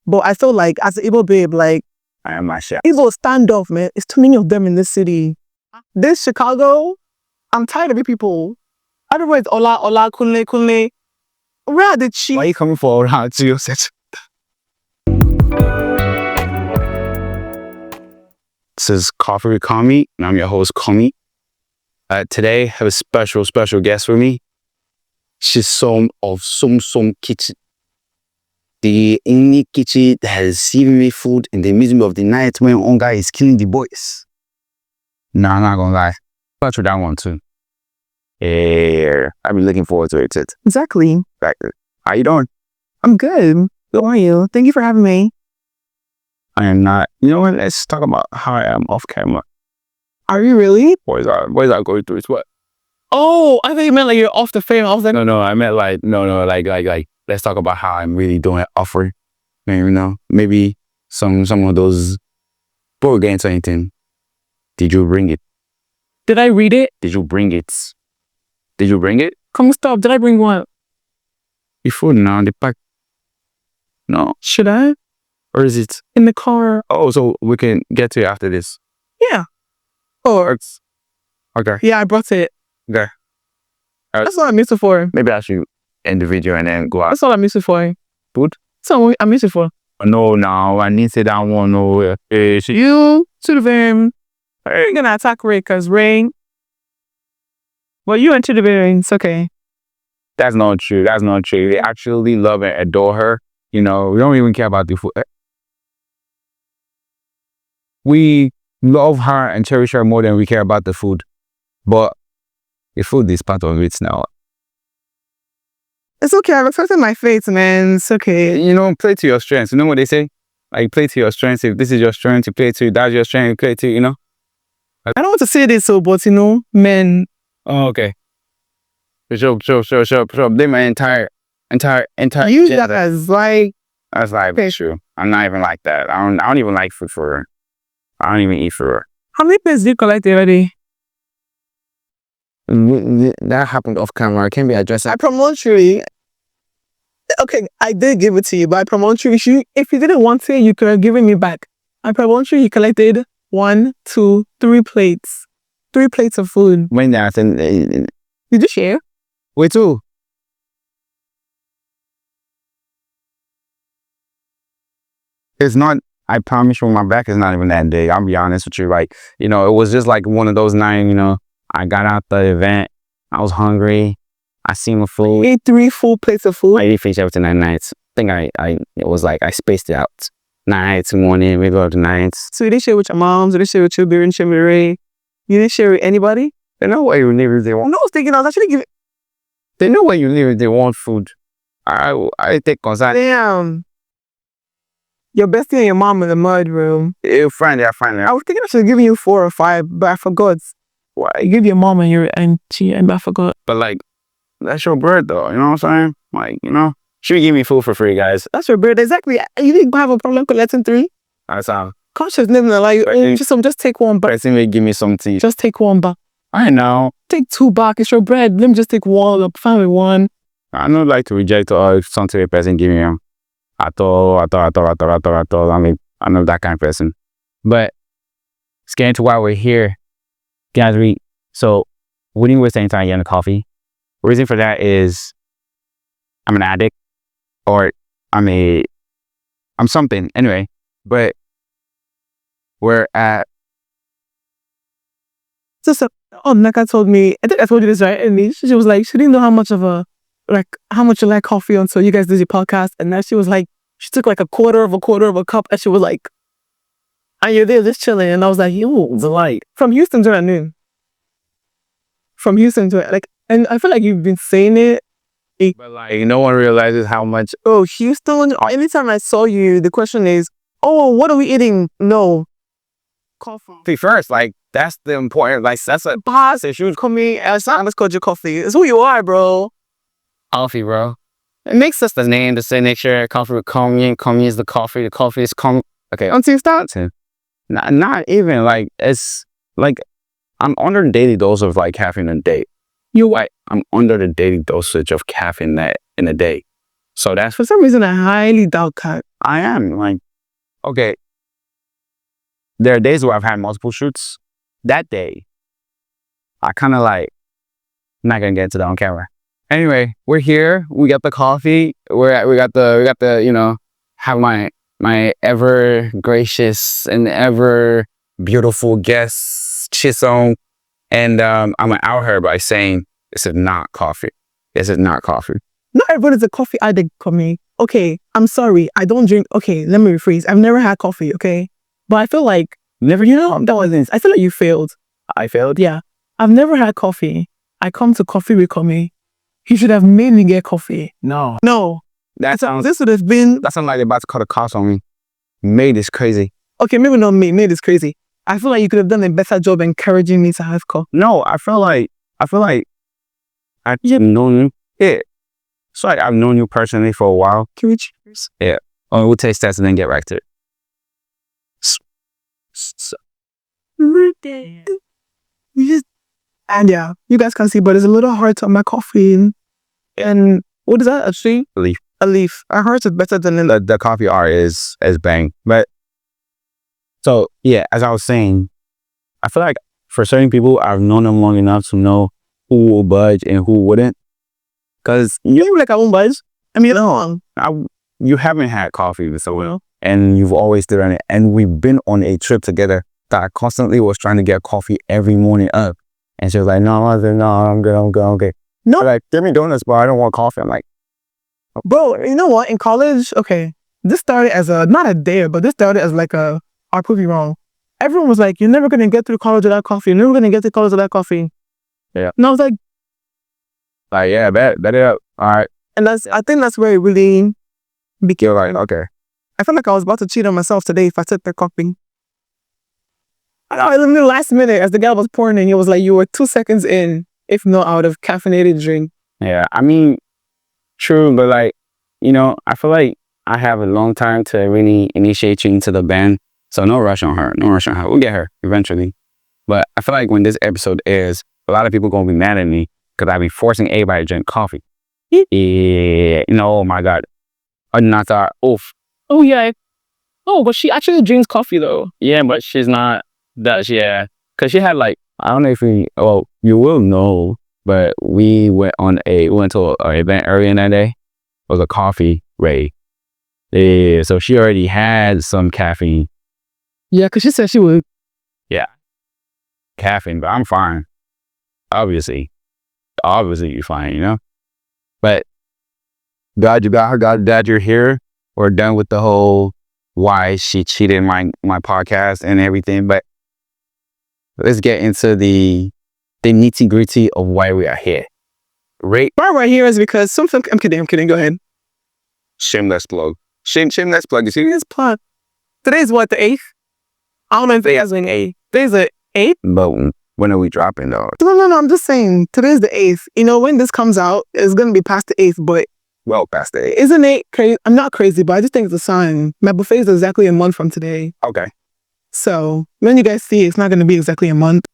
But I feel like as an Igbo babe, like I am my chef. Igbo stand off, man. It's too many of them in this city. This Chicago, I'm tired of you people. Otherwise, Ola, Kunle, Kunle. Where are the cheap? Why are you coming for around to your set? This is Koffee with Kanmy, and I'm your host, Kanmy. Today, I have a special guest with me. Chisom of Somsom Kitchen. The only kitchen that has given me food in the middle of the night when one guy is killing the boys. Nah, I'm not gonna lie. I'll try that one too. Yeah, I've been looking forward to it. Exactly. How you doing? I'm good. How are you? Thank you for having me. I am not. You know what? Let's talk about how I am off camera. Are you really? What is that going through? It's what? Oh, I thought you meant like you're off the frame. I was like, No, I meant like, like, let's talk about how I'm really doing it offer. You know, maybe some of those, before we get into anything, did you bring it? Did I read it? Did you bring it? Did you bring it? Come stop. Did I bring one? Your food now, the pack. No. Should I? Or is it? In the car. Oh, so we can get to it after this. Yeah. Or. Okay. Yeah, I brought it. Okay. That's what I'm used it for. Maybe I should end the video and then go out. That's what I'm used it for. Food? That's what I'm used it for. No, I need to say that one. No. You to the vein. You're gonna attack Ray because Ray. Well, you went to the vein. It's okay. That's not true. They actually love and adore her. You know, we don't even care about the food. We love her and cherish her more than we care about the food. But the food is part of it now. It's okay. I've accepted my fate, man. It's okay. You know, play to your strengths. You know what they say? Like, play to your strengths. If this is your strength, you play to. That's your strength, you play to, you know? I don't want to say this, but, you know, men. Oh, okay. Sure. They my entire. Use that as like. That's like, okay. True. I'm not even like that. I don't even like food for her. I don't even eat for her. How many plates did you collect already? That happened off camera. I can't be addressed. I promote you. Okay, I did give it to you, but I promote you. If you didn't want it, you could have given me back. I promote you. You collected 1, 2, 3 plates. 3 plates of food. When that? Did you share? Wait, too. It's not. I promise you, my back is not even that big. I'll be honest with you. Like, you know, it was just like one of those nights, you know, I got out the event. I was hungry. I seen my food. You ate 3 full plates of food? I didn't finish everything at night. I think it was like, I spaced it out. Nights, morning, maybe other nights. So you didn't share with your moms? You didn't share with your parents? You didn't share with anybody? They know where you live if they want. No, I was thinking I was actually giving. They know where you live if they want food. I take concern. Damn. Your bestie and your mom in the mud room. You'll find it. I was thinking I should have given you 4 or 5, but I forgot. Why? You give your mom and your auntie, and I forgot. But like, that's your bird though, you know what I'm saying? Like, you know, she would give me food for free, guys. That's your bird, exactly. You didn't have a problem collecting 3? That's how. Conscious never allow you. Just take 1 back. Person may give me some tea. Just take 1 back. I know. Take 2 back. It's your bread. Let me just take 1. Fine with 1. I don't like to reject or if something a person give me at all. I mean, I'm not that kind of person. But it's getting to why we're here. Guys, so we didn't waste any time getting a coffee. The reason for that is I'm an addict or I'm something anyway, but we're at. So, Naka told me, I think I told you this, right? And she was like, she didn't know how much you like coffee until you guys did your podcast. And now she was like, she took like a quarter of a cup and she was like, and you're there just chilling. And I was like, yo, delight. From Houston to at noon. From Houston to like, and I feel like you've been saying it. But like, no one realizes how much. Oh, Houston. Anytime I saw you, the question is, oh, what are we eating? No. Coffee first. Like, that's the important, like, that's a boss. If you would call me, let's call you Coffee. It's who you are, bro. Coffee, bro. It makes us the name, the signature. Coffee with Kanmy. Kanmy is the coffee. The coffee is Kanmy. Okay. Until you start. Not even, like, it's, like, I'm under the daily dose of, like, caffeine a day. You what? I'm under the daily dosage of caffeine in a day. So that's... For some reason, I highly doubt that. I am like, okay. There are days where I've had multiple shoots. That day, I kind of like, I'm not gonna get into that on camera. Anyway, we're here. We got the coffee. We got the have my ever gracious and ever beautiful guest Chisom, and I'm gonna out her by saying this is not coffee. This is not coffee. Not everybody's a coffee addict, Kanmy. Okay, I'm sorry. I don't drink. Okay, let me rephrase. I've never had coffee, okay? But I feel like, that wasn't. I feel like you failed. I failed? Yeah. I've never had coffee. I come to Koffee with Kanmy. He should have made me get coffee. No. This would have been... That sounds like they're about to cut a cost on me. Made is crazy. Okay, maybe not me. Made is crazy. I feel like you could have done a better job encouraging me to have coffee. No, I feel like I've known you. Yeah. So I've known you personally for a while. Can we cheers? Yeah. Oh, we'll taste test and then get back to it. And yeah, you guys can see, but it's a little hard on my coffee. And what is that? A tree? A leaf. A leaf. I heard it's better than the coffee art is bang. But so yeah, as I was saying, I feel like for certain people, I've known them long enough to know who will budge and who wouldn't. Cause you like I won't budge. I mean, no, you haven't had coffee with someone, and you've always stood on it. And we've been on a trip together that I constantly was trying to get coffee every morning up, and she was like, "No, I'm good, okay." No, like, give me donuts, but I don't want coffee. I'm like, bro, you know what? In college, okay, this started as not a dare, but this started as like I'll prove you wrong. Everyone was like, "You're never gonna get through college without coffee. You're never gonna get through college without coffee." Yeah. And I was like, yeah, bet it up. All right. And I think that's where it really became. You're like, okay. I felt like I was about to cheat on myself today if I took the coffee. I know, in the last minute, as the guy was pouring in, he was like, "You were 2 seconds in, if not out of caffeinated drink." Yeah, I mean, true, but like, I feel like I have a long time to really initiate you into the band. So no rush on her. We'll get her eventually. But I feel like when this episode airs, a lot of people going to be mad at me because I be forcing everybody to drink coffee. Yeah, oh my God. Not our oof. Oh, yeah. Oh, but she actually drinks coffee though. Yeah, but she's not, yeah. Because she had like, I don't know if you will know, but we went to an event earlier in that day. It was a coffee rave. Yeah, so she already had some caffeine. Yeah, because she said she would. Yeah. Caffeine, but I'm fine. Obviously you're fine, But glad you got her, glad you're here. We're done with the whole why she cheated my podcast and everything. But let's get into the nitty gritty of why we are here. Why we're here is because I'm kidding. Go ahead. Shameless plug. Shameless plug. You see this plug? Today's what, the 8th? I don't know if today's an 8th. Today's the 8th? But when are we dropping though? No. I'm just saying today's the 8th. When this comes out, it's gonna be past the 8th, but well past the 8th. Isn't it crazy? I'm not crazy, but I just think it's a sign. My buffet is exactly a month from today. Okay. So when you guys see it, it's not gonna be exactly a month.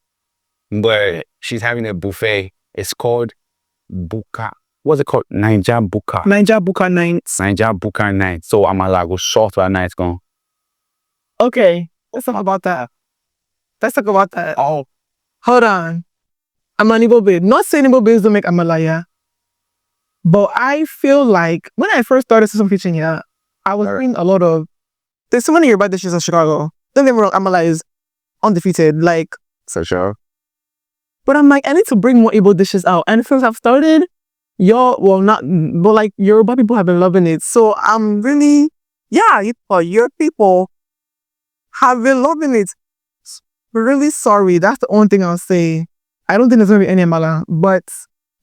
But she's having a buffet. It's called Buka. What's it called? Naija Buka. Naija Buka nights. Naija Buka night. So I'm like, go short for a night gone. Okay. Let's talk about that. Oh. Hold on. I'm an Igbo babe. Not saying Igbo babes don't make amalaya. But I feel like when I first started Somsom Kitchen, yeah, I was doing a lot of... There's so many Yoruba dishes in Chicago. Don't get me wrong, amalaya is undefeated. Like... So sure. But I'm like, I need to bring more Igbo dishes out. And since I've started, Yoruba people have been loving it. So I'm really... Yeah, your people have been loving it. Really sorry. That's the only thing I'll say. I don't think there's going to be any amala, but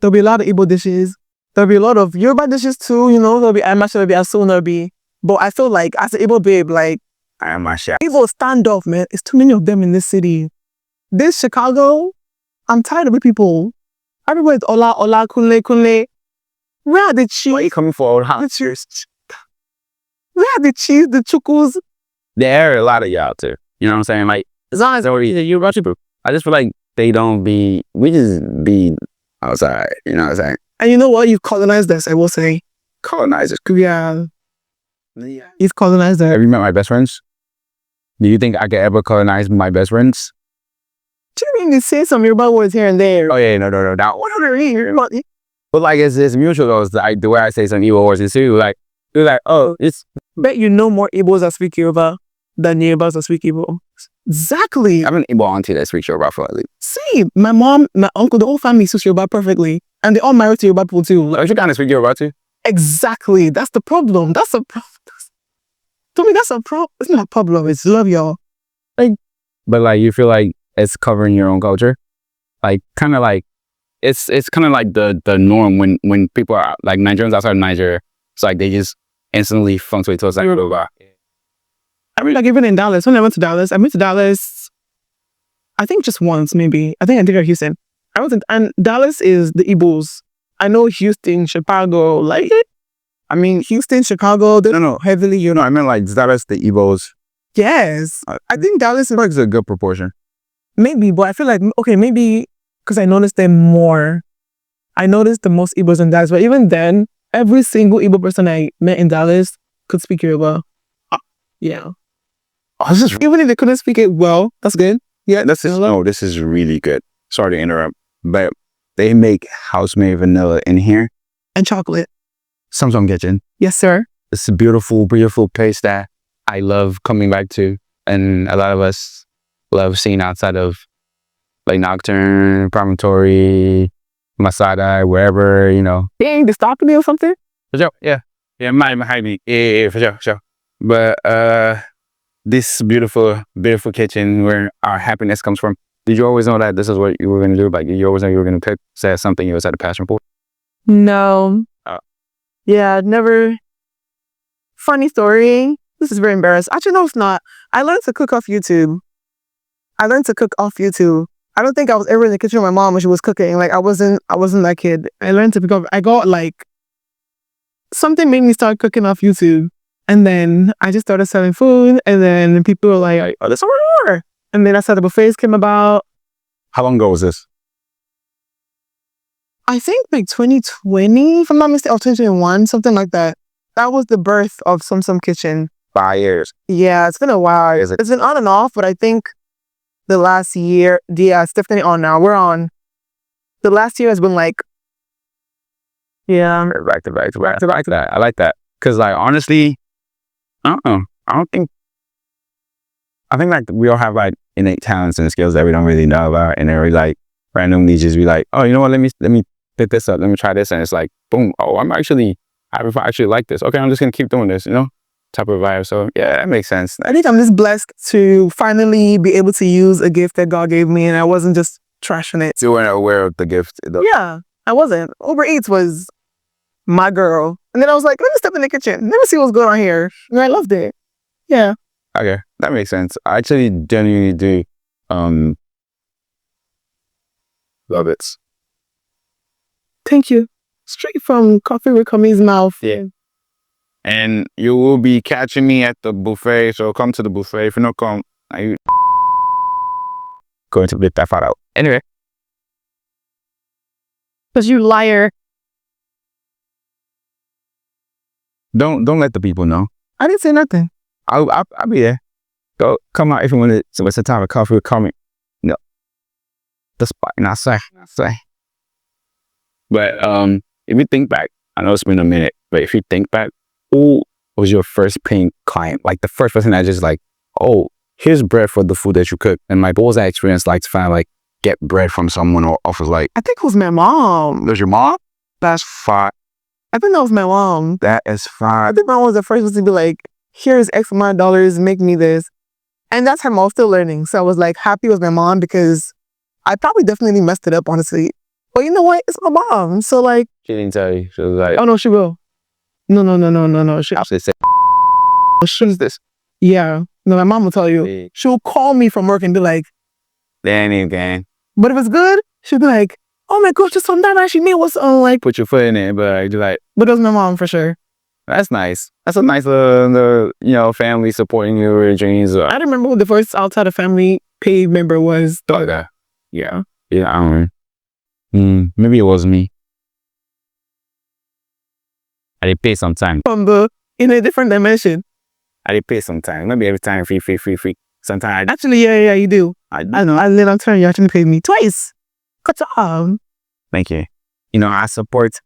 there'll be a lot of Igbo dishes. There'll be a lot of Yoruba dishes too, there'll be Amash, there'll be Asun, there'll be... But I feel like, as an Igbo babe, like... Amash. Igbo stand off, man. It's too many of them in this city. This Chicago, I'm tired of the people. Everywhere is Ola, Kunle. Where are the cheese? Why are you coming for? Where are the cheese, the chukus? There are a lot of y'all too. You know what I'm saying? Like, as long as you're Russian people, I just feel like we just be outside. You know what I'm saying? And you know what? You've colonized us, I will say. Colonizers. Yeah. Yeah. He's colonized Have there. you met my best friends? Do you think I could ever colonize my best friends? Do you mean you say some Yoruba words here and there? Oh yeah, no. That What are you? But like it's mutual though. It's like the way I say some evil words is too. Like they're like, oh, it's Bet you know more Igbos that speak Yoruba than Yorubas that speak Igbo. Exactly. I'm an Igbo auntie that speaks Yoruba fluently. See, my mom, my uncle, the whole family speaks Yoruba perfectly. And they all married to Yoruba people too. Like, you kind of speak Yoruba too? Exactly. That's the problem. That's a problem. To me, that's a problem. It's not a problem. It's love, y'all. But like you feel like it's covering your own culture, like kind of like it's kind of like the norm when people are like Nigerians outside of Nigeria. It's like they just instantly fluctuate towards like Yoruba. I mean, like even in Dallas, when I went to Dallas, I think just once, maybe. I think I did at Houston. And Dallas is the Igbos. I know Houston, Chicago, like, I mean, Houston, Chicago, they're No. heavily, You know, I mean like Dallas, the Igbos. Yes. I think Dallas is It's a good proportion. maybe, but I feel like, okay, maybe because I noticed them more. I noticed the most Igbos in Dallas, but even then, every single Igbo person I met in Dallas could speak Yoruba. Yeah. Oh, this is Even if they couldn't speak it well, that's good. Yeah. this is really good. Sorry to interrupt, but they make house-made vanilla in here. And chocolate. Somsom Kitchen. Yes, sir. It's a beautiful place that I love coming back to, and a lot of us love seeing outside of like Nocturne, Promontory, Masada, wherever, you know. Dang, they stopped me or something? For sure, yeah. Yeah, might me. Yeah, for sure. But this beautiful kitchen where our happiness comes from. Did you always know that this is what you were gonna do? Like, you always know you were gonna cook? Say that's something you always had a passion for? No. Oh. Yeah, never. Funny story. This is very embarrassing. Actually, no, it's not. I learned to cook off YouTube. I don't think I was ever in the kitchen with my mom when she was cooking. Like, I wasn't that kid. I learned to pick up. I got like, something made me start cooking off YouTube. And then I just started selling food. And then people were like, oh, this is more. And then that's how the buffets came about. How long ago was this? I think like 2020, if I'm not mistaken, or 2021, something like that. That was the birth of Somsom Kitchen. 5 years. Yeah, it's been a while. Is it? It's been on and off, but I think the last year, yeah, it's definitely on now. We're on. The last year has been like, yeah. Back to that. I like that. Because like, honestly, I think like we all have like innate talents and skills that we don't really know about, and then we like randomly just be like, oh, you know what, let me pick this up, let me try this, and it's like, boom, oh, I actually like this. Okay, I'm just gonna keep doing this, you know, type of vibe. So yeah, that makes sense. I think I'm just blessed to finally be able to use a gift that God gave me, and I wasn't just trashing it. You weren't aware of the gift, though. Yeah, I wasn't. Uber Eats was my girl. And then I was like, let me step in the kitchen. Let me see what's going on here. And I loved it. Yeah. Okay, that makes sense. I actually genuinely do love it. Thank you. Straight from Koffee with Kanmy's mouth. Yeah. And you will be catching me at the buffet, so come to the buffet. If you don't come, I going to bit that far out. Anyway. Because you liar. Don't let the people know. I didn't say nothing. I'll be there. Go come out if you want to. So it's the time of Koffee with Kanmy. No, the spot. Not say. But if you think back, I know it's been a minute, but if you think back, who was your first paying client? Like the first person that just like, oh, here's bread for the food that you cook. And like, what was that experience like to find like get bread from someone or offers like? I think it was my mom. It was your mom? That's fine. I think that was my mom. That is fine. I think my mom was the first person to be like, here's X amount of dollars, make me this. And that's time I was still learning. So I was like happy with my mom because I probably definitely messed it up, honestly. But you know what? It's my mom. So like. She didn't tell you. She was like, oh no, she will. No. She actually said, what is this? Yeah. No, my mom will tell you. Yeah. She'll call me from work and be like, they ain't even gang. But if it's good, she'll be like, oh my gosh, just on that night she made what's on like. Put your foot in it, but like, like. But it was my mom for sure. That's nice. That's a nice little, you know, family supporting your dreams. I don't remember who the first outside of family paid member was. Okay. Yeah. Yeah, I don't know. Maybe it was me. I did pay sometime. From the in a different dimension. I did pay sometimes. Maybe every time free. Sometimes Actually, yeah, you do. I know. I live on turn. You actually paid me twice. Good job. Thank you. You know, I support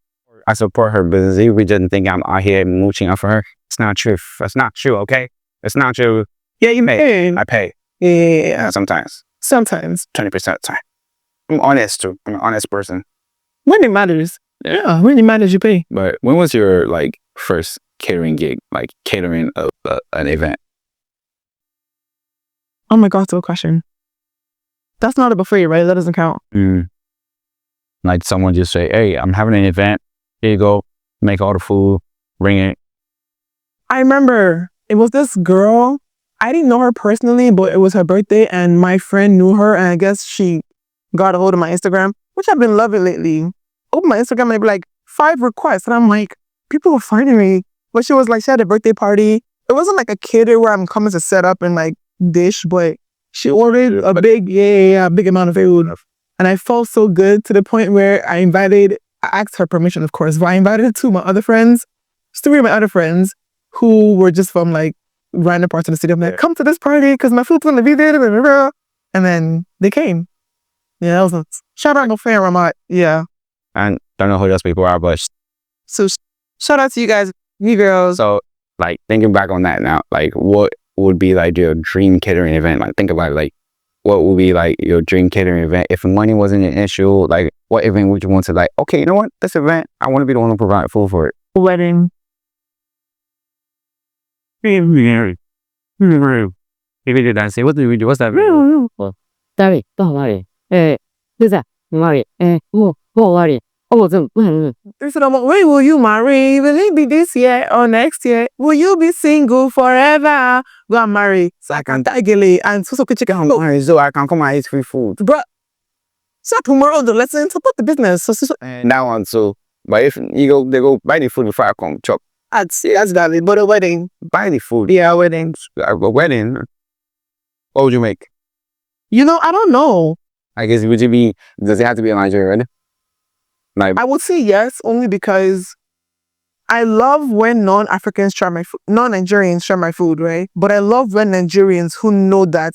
her business. You just think I'm out here mooching out for her. It's not true. That's not true, okay? It's not true. Yeah, you pay. I pay. Yeah. Sometimes. 20% of the time. I'm honest too. I'm an honest person. When it matters. Yeah, when it matters, you pay. But when was your like first catering gig? Like catering an event? Oh my God, good question. That's not a buffet, right? That doesn't count. Like someone just say, hey, I'm having an event. Here you go. Make all the food. Bring it. I remember it was this girl. I didn't know her personally, but it was her birthday and my friend knew her. And I guess she got a hold of my Instagram, which I've been loving lately. Open my Instagram and it'd be like 5 requests. And I'm like, people are finding me. But she was like, she had a birthday party. It wasn't like a cater where I'm coming to set up and like dish, but she ordered a big amount of food. And I felt so good to the point where I asked her permission, of course, but I invited 2 of my other friends, 3 of my other friends who were just from like random parts of the city. I'm like, come to this party because my food's going to be there. And then they came. Yeah, that was a shout out to Fan Ramat. Yeah. I don't know who those people are, but so shout out to you guys, you girls. So like thinking back on that now, like what would be like your dream catering event? Like think about it, like what would be like your dream catering event if money wasn't an issue? Like what event would you want to like? Okay, you know what? This event, I want to be the one to provide food for it. Wedding. If you did that, say what do we do? What's that? David, Mari. Lisa, Mari. Mari. They said, when will you marry? Will it be this year or next year? Will you be single forever? Go and marry. So I can taggle and Somsom Kitchen. So I can come and eat free food. Bruh. So tomorrow the lesson, support the business. And that one, so, but if they go buy the food before I come chop. That's that, but a wedding. Buy the food. Yeah, wedding. A wedding. What would you make? You know, I don't know. I guess does it have to be in Nigeria? Like, I would say yes, only because I love when non-Africans try my food, non-Nigerians try my food, right? But I love when Nigerians who know that,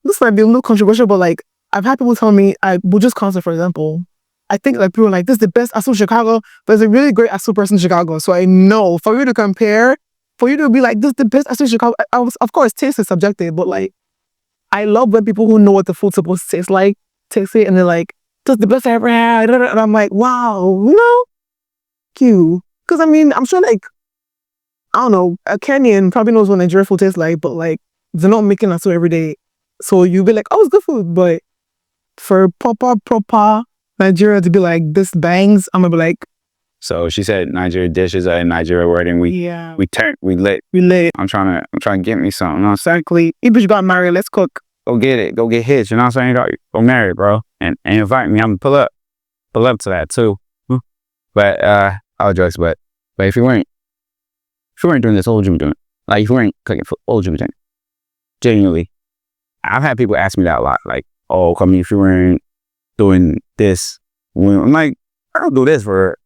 this might be a little controversial, but like, I've had people tell me, I will just concert, for example. I think like people are like, this is the best asu in Chicago, but there's a really great asu person in Chicago. So I know for you to compare, for you to be like, this is the best asu in Chicago. Of course, taste is subjective, but like, I love when people who know what the food's supposed to taste like, taste it, and they're like, this is the best I ever had. And I'm like, wow, you know, cute. Because I mean, I'm sure like, I don't know, a Kenyan probably knows what Nigerian food tastes like, but like, they're not making asu every day. So you'll be like, oh, it's good food. But for proper Nigeria to be like, this bangs, I'm gonna be like. So she said Nigeria dishes are in Nigeria wedding. We lit. I'm trying to get me something. You know? Exactly. Even if you got married, let's cook. Go get it. Go get hits. You know what I'm saying? Go marry, bro. And invite me. I'm gonna pull up to that too. But I'll jokes, but if you weren't doing this, what would you be doing? Like if you weren't cooking food, what would you be doing? Genuinely. I've had people ask me that a lot. Like, oh, Kanmy, if you weren't doing this, I'm like, I don't do this for her.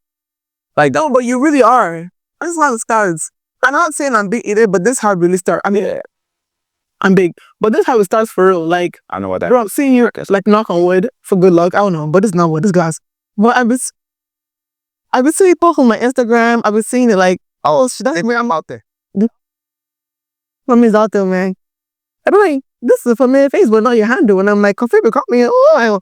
Like, no, but you really are. That's how it starts. I'm not saying I'm big either, but this is how it really starts. I mean, I'm big, but this is how it starts for real. Like, I know what that. Bro, I'm seeing you, like, knock on wood for good luck. I don't know, but it's not wood, it's glass. But I've been seeing people on my Instagram. I've been seeing it like, oh, that's where I'm out there. Mommy's out there, man. I'm like, this is a familiar face, but not your handle. And I'm like, Koffee caught me. Oh,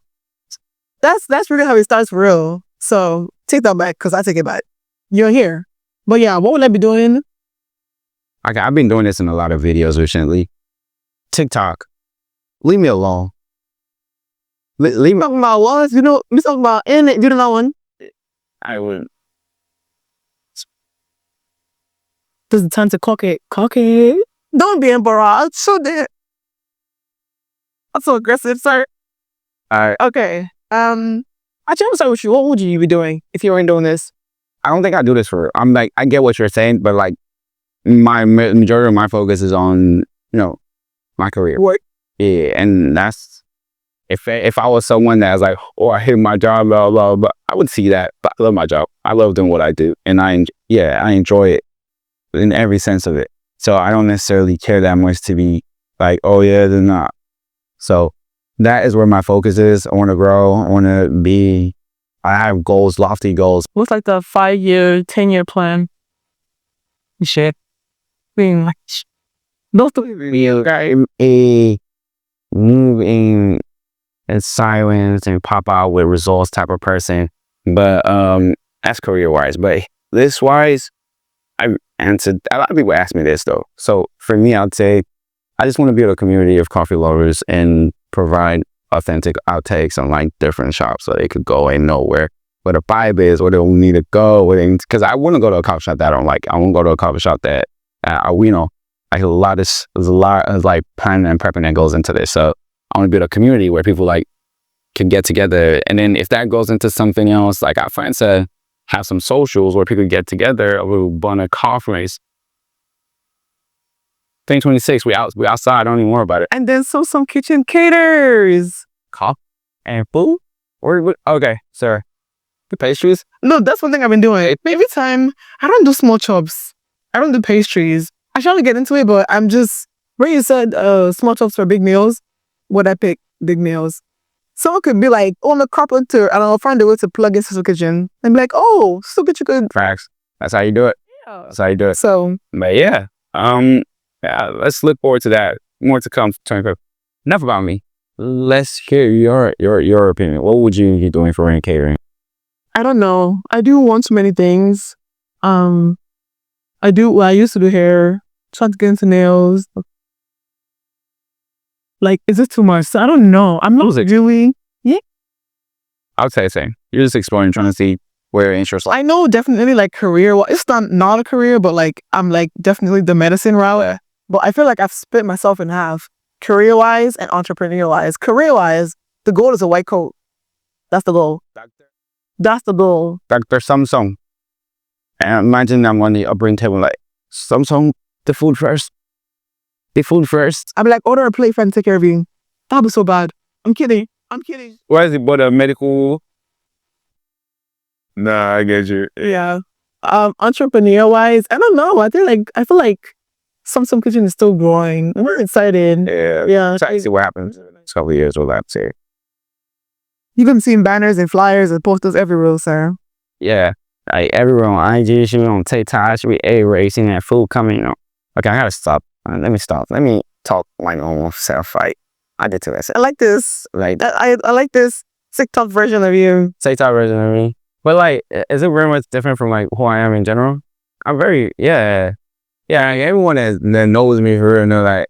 that's really how it starts for real. So take that back, because I take it back. You're here. But yeah, what would I be doing? Okay, I've been doing this in a lot of videos recently. TikTok. Leave me alone. Leave me about what? You know, we talking about internet. You don't know one? I wouldn't. This is the time to cook it. Cook it. Don't be embarrassed. So that. That's so aggressive, sir. Alright. Okay. Actually, I'm sorry with you. What would you be doing if you weren't doing this? I don't think I do this for her. I'm like, I get what you're saying, but like, my majority of my focus is on, you know, my career. Work. Yeah, and that's if I was someone that was like, oh, I hate my job, blah blah blah, I would see that. But I love my job. I love doing what I do, and I enjoy it. in every sense of it. So I don't necessarily care that much to be like, oh yeah, they're not. So that is where my focus is. I want to grow. I have goals, lofty goals. What's like the 5-year, 10-year plan? Shit. Being like, those two I'm a move in silence and pop out with results type of person. But that's career wise. But this wise, I answered. A lot of people ask me this though. So for me, I'd say I just want to build a community of coffee lovers and provide authentic outtakes on like different shops so they could go and know where the vibe is, where they need to go. Because I want to go to a coffee shop that I don't like. I want to go to a coffee shop that we know. Like there's a lot of like planning and prepping that goes into this. So I want to build a community where people like can get together. And then if that goes into something else, like our friend said, have some socials where people get together. We'll run a conference. 2026, we outside. Don't even worry about it. And then Somsom Kitchen caters. Coffee and food? Okay, sir. The pastries? No, that's one thing I've been doing. Every time, I don't do small chops. I don't do pastries. I try to get into it, but I'm just, where you said small chops for big meals, would I pick big meals? Someone could be like, oh, I'm a carpenter, and I'll find a way to plug in Somsom Kitchen. And be like, oh, Somsom Kitchen could. Facts. That's how you do it. Yeah. That's how you do it. So. But yeah, let's look forward to that. More to come. Enough about me. Let's hear your opinion. What would you be doing for catering? I don't know. I do want too many things. I used to do hair, trying to get into nails. Like, is it too much? So I don't know. I'm not really. Yeah. I would say the same. You're just exploring, trying to see where your interests lie. I know definitely like career. Well, it's not a career, but like I'm like definitely the medicine route. But I feel like I've split myself in half, career-wise and entrepreneur-wise. Career-wise, the goal is a white coat. That's the goal. That's the goal. Dr. Somsom. And imagine I'm on the upper table like, Somsom, the food first. The food first. I'd be like, order a plate for and take care of you. That'd be so bad. I'm kidding. Why is it but a medical? Nah, I get you. Yeah. Entrepreneur-wise, I don't know. I feel like Somsom Kitchen is still growing. I'm very excited. Yeah. Excited to see what happens in the next couple of years with that too. You can see banners and flyers and posters everywhere, sir. Yeah. Like everywhere on IG, should be on TikTok, should be everywhere. You see that food coming, you know. Okay, I gotta stop. Let me stop. Let me talk my normal self. I did too. I like this. Like I like this TikTok version of you. TikTok version of me. But like, is it very much different from like who I am in general? I'm very, yeah. Like, everyone that knows me for real know like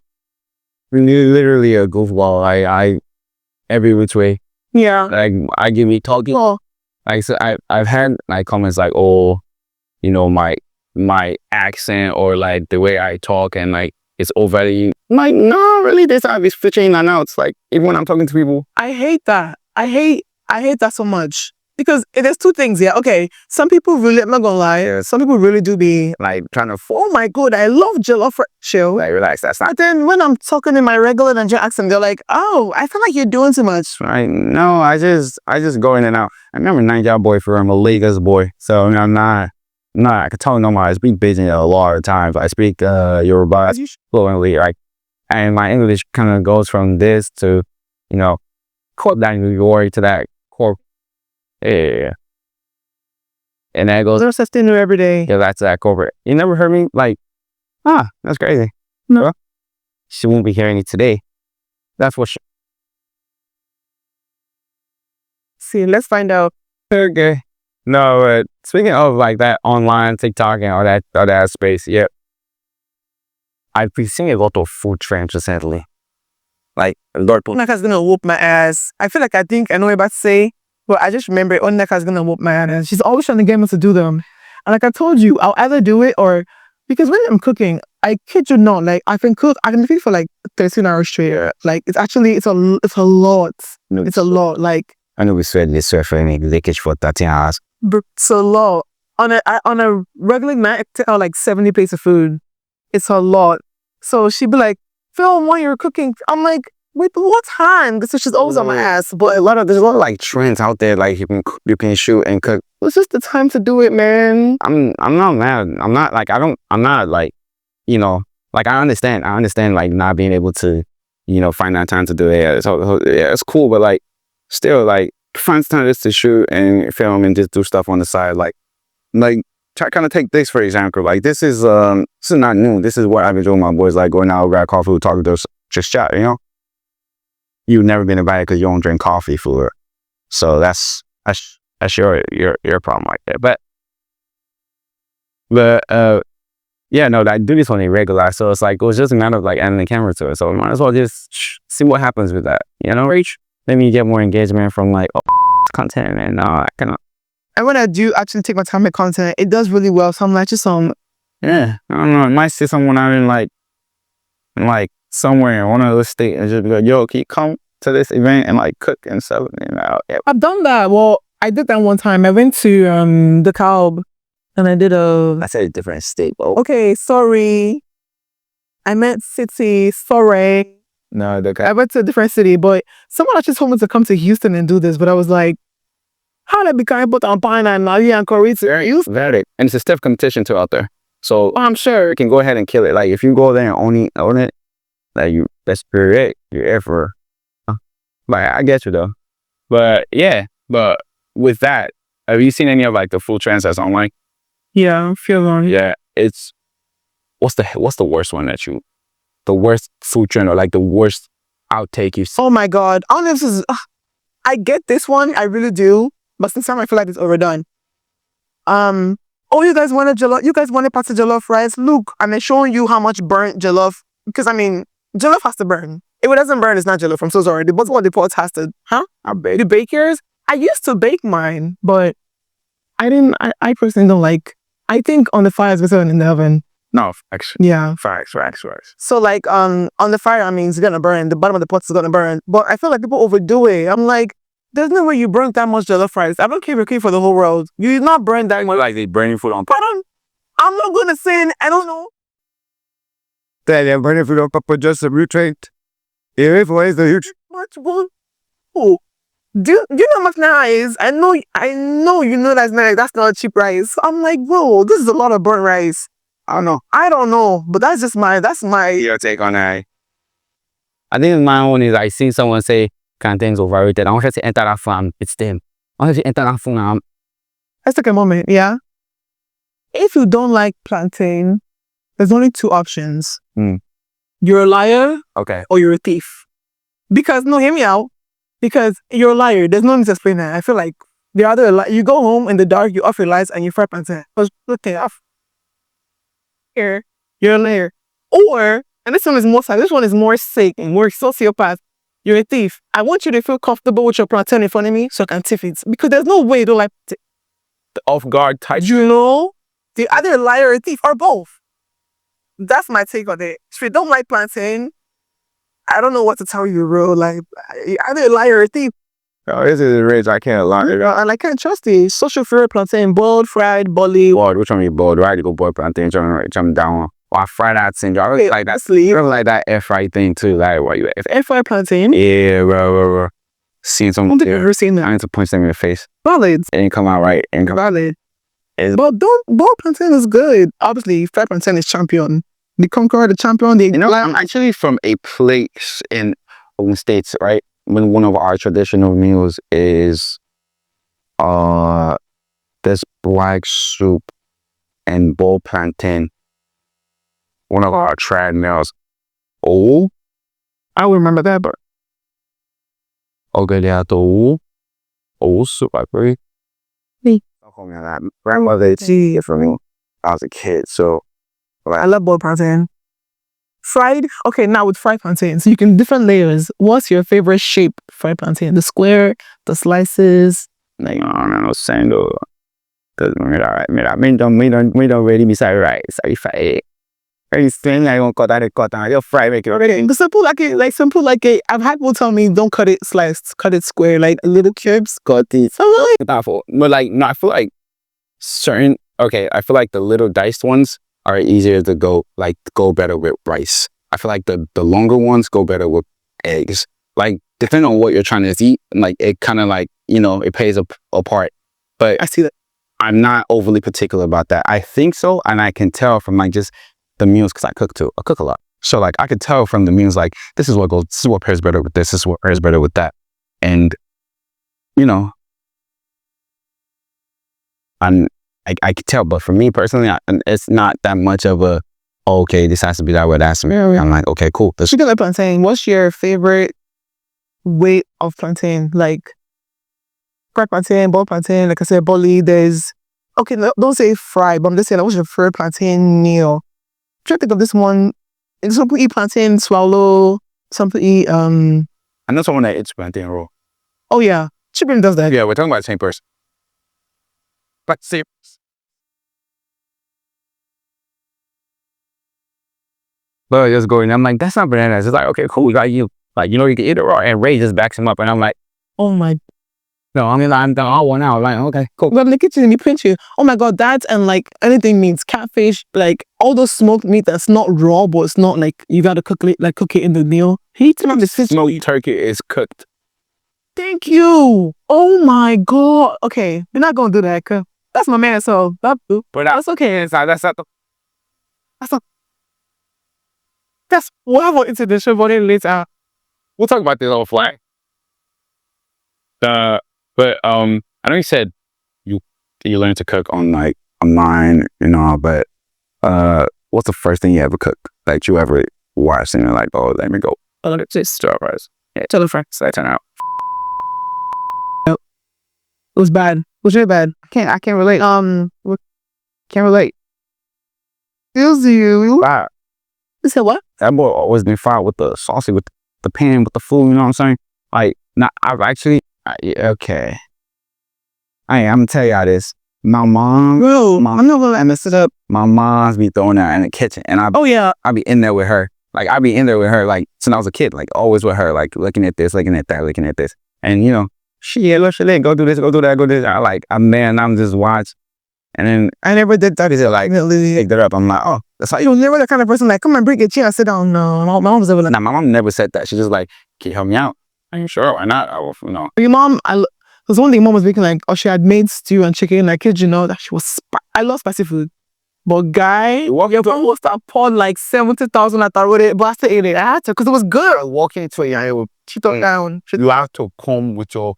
literally a goofball. I every which way. Yeah. Like I give me talking. Oh. Like so I've had like comments like, oh, you know, my accent or like the way I talk and like it's overly like, no, really this I'll be switching and out. It's like even when I'm talking to people. I hate that. I hate that so much. Because there's two things here. Okay, some people really, I'm not gonna lie, some people really do be Like trying to oh my god, I love jollof chill. like relax. That's not. But then when I'm talking in my regular Nigerian accent, they're like, oh, I feel like you're doing too much. Right? No, I just go in and out. I'm a Niger boy for I'm a Lagos boy, so I'm not. I can tell no I speak Beijing a lot of times. I speak Yoruba fluently, right? And my English kind of goes from this to, you know, that New York to that core. Yeah. And that goes. There's such thing new every day. Yeah, that's that corporate. You never heard me like, that's crazy. No. Well, she won't be hearing it today. That's what. See, let's find out. Okay. No, but speaking of like that online TikTok and all that space, yeah. I've been seeing a lot of food trends recently. Like Lord Onneka's gonna whoop my ass. I feel like I think I know what I'm about to say, but I just remember Onneka's gonna whoop my ass. She's always trying to get me to do them. And like I told you, I'll either do it or because when I'm cooking, I kid you not, like I can cook for like 13 hours straight. Like it's a lot. No, it's a lot. Like I know we sweat this sweat for any leakage for 13 hours. It's a lot. On a regular night, I take out like 70 plates of food. It's a lot. So she'd be like, Phil, while you're cooking, I'm like, With what time? So she's always on my ass. But there's a lot of like trends out there. Like you can shoot and cook. it's just the time to do it, man. I'm not mad. I'm not like I'm not like, you know, like I understand like not being able to, you know, find that time to do it. So yeah, it's cool, but like still like find time just to shoot and film and just do stuff on the side. Like try kind of take this for example. Like this is not new. This is what I've been doing with my boys, like going out, grab coffee, talking to us, just chat, you know. You've never been invited because you don't drink coffee for it. So that's your problem right there. But yeah, no, I do this on a regular. So it's like it was just a matter of like adding the camera to it. So might as well just see what happens with that. You know, reach. Maybe you get more engagement from like content and that kind of. And when I do actually take my time with content, it does really well. So I'm like, just yeah, I don't know. I might see someone out in like somewhere in one of those states and just be like, yo, can you come to this event and like cook and stuff? And, yeah. I've done that. Well, I did that one time. I went to the Calb and I did I said a different state, bro. Okay, sorry. I meant city. Sorry. No, okay. I went to a different city, but someone actually told me to come to Houston and do this, but I was like, how did I become able to pine and Nali and Corey to Houston? Very. And it's a stiff competition too out there. So I'm sure you can go ahead and kill it. Like if you go there and own it, like that's period. You're there for. Like I get you though, but yeah. But with that, have you seen any of like the food trends that's online? Yeah, feel on. Yeah, it's what's the worst one that the worst food trend or like the worst outtake you've seen? Oh my God, honestly, I get this one, I really do, but sometimes I feel like it's overdone. Oh, you guys wanted jollof? You guys wanted pasta jollof rice? Look, I'm showing you how much burnt jollof. Because I mean, jollof has to burn. If it doesn't burn, it's not jollof. I'm so sorry. The bottom of the pot has to, the bakers. I used to bake mine, but I didn't. I personally don't like. I think on the fire is better than in the oven. No, actually. Yeah. Facts. So like on the fire, I mean, it's gonna burn. The bottom of the pot is gonna burn. But I feel like people overdo it. I'm like, there's no way you burn that much jollof rice. I don't care if you're cooking for the whole world. You did not burn that much. Like they burning food on. Pardon? I'm not gonna sin. I don't know. They're burning food on purpose just to mutate. If ways the huge. Much one. Oh, do you know how much now is? I know you know that's not. That's not cheap rice. I'm like, whoa, this is a lot of burnt rice. I don't know, but that's my your take on that. I think my own is I seen someone say contains overrated. I want you to enter that farm. It's them. I want you to enter that farm. Let's take a moment. Yeah. If you don't like plantain, there's only two options. You're a liar. Okay. Or you're a thief. Because no, hear me out. Because you're a liar. There's no need to explain that. I feel like the other you go home in the dark, you off your lights and you fry plantain. Okay, here, you're a liar. Or, and this one is more sad, this one is more sick and more sociopath. You're a thief. I want you to feel comfortable with your plantain in front of me so I can thief it. Because there's no way you don't like the off guard type. You know? The either a liar or a thief or both. That's my take on it. If you don't like plantain, I don't know what to tell you, bro. Like, either a liar or a thief. Oh, this is rich. I can't lie. And I can't trust it. Social favorite plantain, boiled, fried, bully. Boiled, which one you boiled? Right, to go boiled plantain, jump down. Or I fry that thing. I really like that. I really like that air fry thing too. Like, what you air fry plantain? Yeah, bro. Seen some. I don't think I've ever seen that. I need to punch them in the face. Valid. It didn't come out right. Valid. But boiled plantain is good. Obviously, fried plantain is champion. The conqueror, the champion. I'm actually from a place in Ogun States, right? When one of our traditional meals is this black soup and boiled plantain. One of our trad meals. Oh, I will remember that, but okay, yeah, soup, I agree. Grandmother, she for me. I was a kid, so I love boiled plantain. Fried, okay, now with fried plantain, so you can different layers. What's your favorite shape fried plantain? The square, the slices? Like, no sando. Cause me don't really be sorry right. Sorry fry. Very strange. I don't cut that. You fry make it okay. The simple like a. I've had people tell me don't cut it sliced, cut it square, like little cubes. Cut it. But like, no, I feel like certain. Okay, I feel like the little diced ones are easier to go better with rice. I feel like the longer ones go better with eggs. Like, depending on what you're trying to eat, like, it kind of like, it plays a part. But I see that. I'm not overly particular about that. I think so, and I can tell from like just the meals, because I cook too. I cook a lot. So like I could tell from the meals, like this is what pairs better with this is what pairs better with that. And I could tell, but for me personally, it's not that much of a, okay, this has to be that way, that's me. I'm like, okay, cool. Speaking of plantain, what's your favorite way of plantain? Like fried plantain, boiled plantain, like I said, bully, there's, okay, don't say fried, but I'm just saying, what's your favorite plantain meal? I'm trying to think of this one. Some people eat plantain swallow, some people eat, I know someone that eats plantain raw. Oh yeah, Chibin does that. Yeah, we're talking about the same person. But see, but just going, I'm like, that's not bananas. It's like, okay, cool, we got you. Like, you can eat it raw, and Ray just backs him up, and I'm like, oh my. No, I mean, I'm the all one out. Like, okay, cool. We're in the kitchen and you pinch you. Oh my God, that and like anything meats, catfish, like all those smoked meat that's not raw, but it's not like you gotta cook it in the meal. Heat on the fish. Smoked turkey is cooked. Thank you. Oh my God. Okay, we're not gonna do that. Cause that's my man. So But that's okay. Inside, that's not the. That's whatever into the show. But later, We'll talk about this on the fly. But I know you said you learned to cook on like online, but what's the first thing you ever cooked? Like you ever watched and you're like, oh, let me go. oh, look at this. Stir fries. Yeah, tell the friend. So I turn out. It was bad. It was really bad. I can't relate. Can't relate. Feels you. Wow. You said what? That boy always been fine with the saucy, with the pan, with the food. You know what I'm saying? Like, I've actually. Okay. I'm gonna tell y'all this. My mom, Bro, I'm not gonna mess it up. My mom's be throwing that in the kitchen, and I be in there with her. Like I be in there with her, like since I was a kid, like always with her, like looking at this, looking at that, looking at this, and she go do this, go do that, go do this. I'm just watch, and then I never did that. Is it like picked it up? I'm like, oh, that's how You never the kind of person like, come on, bring a chair, sit down. No, my mom was never like. Nah, my mom never said that. She just like, can you help me out? I'm sure, why not? Your mom, there's one thing mom was making like, she had made stew and chicken. Like, kids, that she was. I love spicy food, but guy, your mom was poured like 70,000 at it, but I still ate it. I had to because it was good. I was walking into it, and she took down. You have to come with your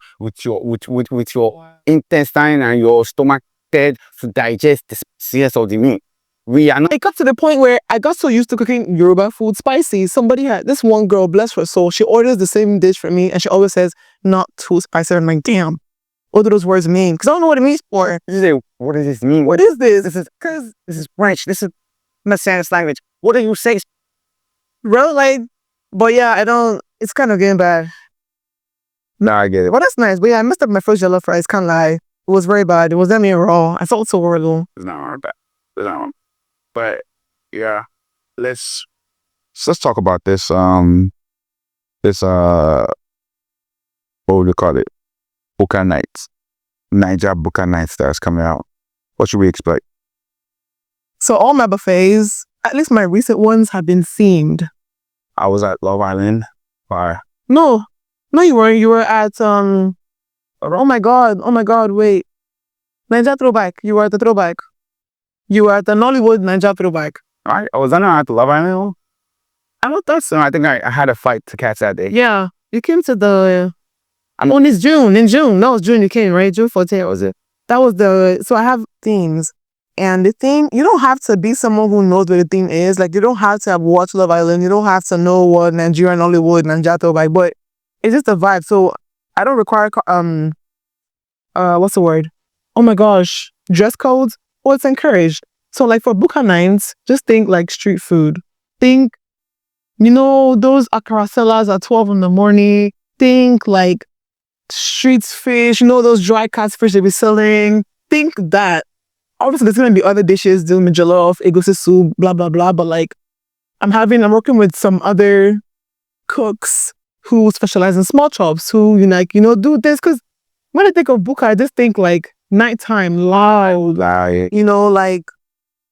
intestine and your stomach dead to digest the spiciness of the meat. It got to the point where I got so used to cooking Yoruba food spicy. Somebody had this one girl, bless her soul, she orders the same dish for me and she always says not too spicy. I'm like, damn, what do those words mean? Because I don't know what it means for. You say, what does this mean? What is this? This is French. This is Messianic language. What do you say? Bro, like, but yeah, I don't. It's kind of getting bad. No, I get it. But that's nice. But yeah, I messed up my first jollof rice. Can't lie, it was very bad. It was that mean raw. I felt so horrible. It's not hard, it's not wrong. But yeah, let's talk about this. What would you call it? Buka Nights, Niger Buka Nights that's coming out. What should we expect? So all my buffets, at least my recent ones, have been themed. I was at Love Island. Why? No, you weren't. You were at oh my god, wait. Niger Throwback. You were at the Throwback. You were at the Nollywood Niger Throwback. Alright, was I not at the Love Island? I don't think so. I think I had a fight to catch that day. Yeah, you came to the. It's June. In June, no, it's June. You came, right? June 14th was it? That was the. So I have themes, and the theme. You don't have to be someone who knows what the theme is. Like you don't have to have watched Love Island. You don't have to know what Nigerian Nollywood Niger Throwback, but it's just a vibe. So I don't require what's the word? Oh my gosh, dress codes. Well, it's encouraged. So like for Buka Nights, just think like street food. Think, those akara sellers at 12 in the morning. Think like street fish, those dry catfish they be selling. Think that. Obviously, there's going to be other dishes, doing jollof, egusi soup, blah, blah, blah. But like, I'm working with some other cooks who specialize in small chops, who, do this. Because when I think of Buka, I just think like, nighttime, loud, like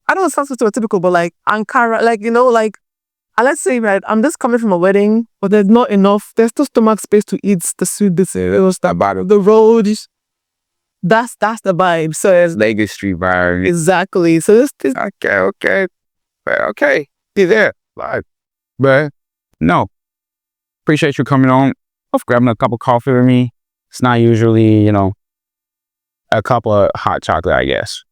I don't sound so stereotypical, but like Ankara, like, like And let's say, right, I'm just coming from a wedding, but there's not enough. There's no stomach space to eat the sweet potatoes, that bad. The road, that's the vibe. So it's Lagos Street vibe. exactly. So this Okay. Be there. Live. But no. Appreciate you coming on. Of grabbing a cup of coffee with me. It's not usually, a cup of hot chocolate, I guess.